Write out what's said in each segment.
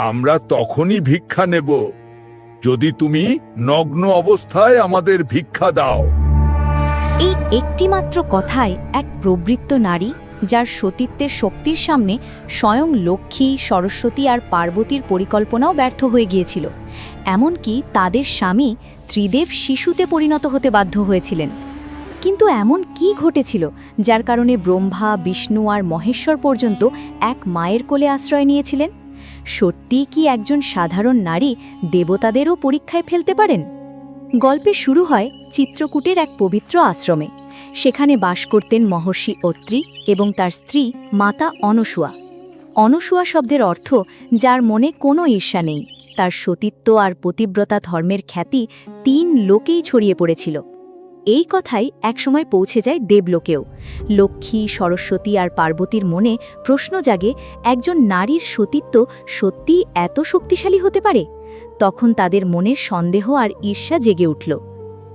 আমরা তখনই ভিক্ষা নেব যদি তুমি নগ্ন অবস্থায় আমাদের ভিক্ষা দাও। এই একটিমাত্র কথায় এক প্রবৃত্ত নারী, যার সতীত্বের শক্তির সামনে স্বয়ং লক্ষ্মী, সরস্বতী আর পার্বতীর পরিকল্পনাও ব্যর্থ হয়ে গিয়েছিল। এমনকি তাদের স্বামী ত্রিদেব শিশুতে পরিণত হতে বাধ্য হয়েছিলেন। কিন্তু এমন কি ঘটেছিল যার কারণে ব্রহ্মা, বিষ্ণু আর মহেশ্বর পর্যন্ত এক মায়ের কোলে আশ্রয় নিয়েছিলেন? সত্যিই কি একজন সাধারণ নারী দেবতাদেরও পরীক্ষায় ফেলতে পারেন? গল্পে শুরু হয় চিত্রকূটের এক পবিত্র আশ্রমে। সেখানে বাস করতেন মহর্ষি অত্রি এবং তার স্ত্রী মাতা অনসূয়া। অনসূয়া শব্দের অর্থ যার মনে কোনো ঈর্ষা নেই। তার সতীত্ব আর পতিব্রতা ধর্মের খ্যাতি 3 লোকেই ছড়িয়ে পড়েছিল। এই কথাই একসময় পৌঁছে যায় দেবলোকেও। লক্ষ্মী, সরস্বতী আর পার্বতীর মনে প্রশ্ন জাগে, একজন নারীর সতীত্ব সত্যিই এত শক্তিশালী হতে পারে? তখন তাদের মনের সন্দেহ আর ঈর্ষা জেগে উঠল।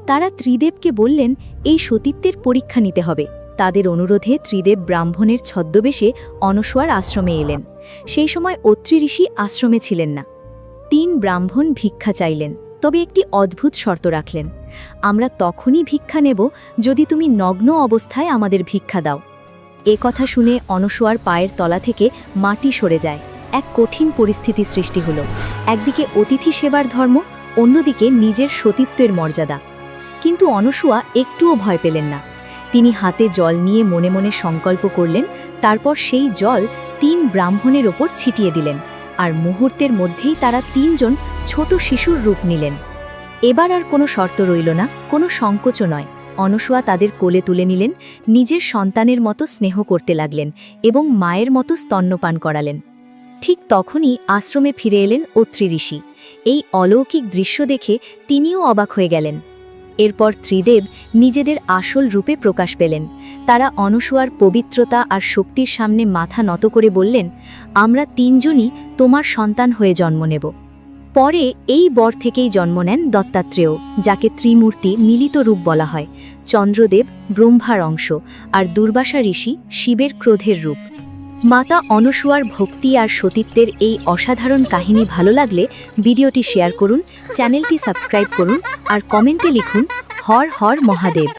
তারা ত্রিদেবকে বললেন এই সতীত্বের পরীক্ষা নিতে হবে। তাদের অনুরোধে ত্রিদেব ব্রাহ্মণের ছদ্মবেশে অনসূয়ার আশ্রমে এলেন। সেই সময় অত্রি ঋষি আশ্রমে ছিলেন না। 3 ব্রাহ্মণ ভিক্ষা চাইলেন, তবে একটি অদ্ভুত শর্ত রাখলেন। আমরা তখনই ভিক্ষা নেব যদি তুমি নগ্ন অবস্থায় আমাদের ভিক্ষা দাও। এ কথা শুনে অনসূয়ার পায়ের তলা থেকে মাটি সরে যায়। এক কঠিন পরিস্থিতি সৃষ্টি হল। একদিকে অতিথি সেবার ধর্ম, অন্যদিকে নিজের সতীত্বের মর্যাদা। কিন্তু অনসূয়া একটুও ভয় পেলেন না। তিনি হাতে জল নিয়ে মনে মনে সংকল্প করলেন। তারপর সেই জল 3 ব্রাহ্মণের ওপর ছিটিয়ে দিলেন, আর মুহূর্তের মধ্যেই তারা 3 জন ছোট শিশুর রূপ নিলেন। এবার আর কোনো শর্ত রইল না, কোনো সংকোচ নয়। অনসূয়া তাদের কোলে তুলে নিলেন, নিজের সন্তানের মতো স্নেহ করতে লাগলেন এবং মায়ের মতো স্তন্যপান করালেন। ঠিক তখনই আশ্রমে ফিরে এলেন অত্রি ঋষি। এই অলৌকিক দৃশ্য দেখে তিনিও অবাক হয়ে গেলেন। এরপর ত্রিদেব নিজেদের আসল রূপে প্রকাশ পেলেন। তারা অনসূয়ার পবিত্রতা আর শক্তির সামনে মাথা নত করে বললেন, আমরা 3 জনই তোমার সন্তান হয়ে জন্ম নেব। পরে এই বর থেকেই জন্ম নেন দত্তাত্রেয়, যাকে ত্রিমূর্তি মিলিত রূপ বলা হয়। চন্দ্রদেব ব্রহ্মার অংশ, আর দুর্বাসা ঋষি শিবের ক্রোধের রূপ। মাতা অনসূয়ার ভক্তি আর সতীত্বের এই অসাধারণ কাহিনী ভালো লাগলে ভিডিওটি শেয়ার করুন, চ্যানেলটি সাবস্ক্রাইব করুন আর কমেন্টে লিখুন হর হর মহাদেব।